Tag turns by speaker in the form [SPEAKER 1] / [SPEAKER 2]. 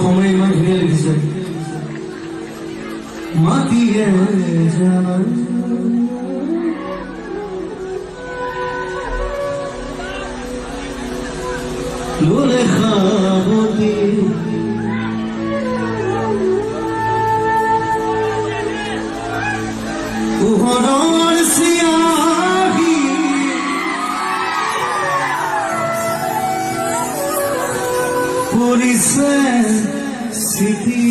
[SPEAKER 1] সময় ইমান ধুনীয়া লিখিছে মাতিয়ে জানা লোলে খাবতি পোহৰৰ চিয়াহী পৰিছে স্মৃতি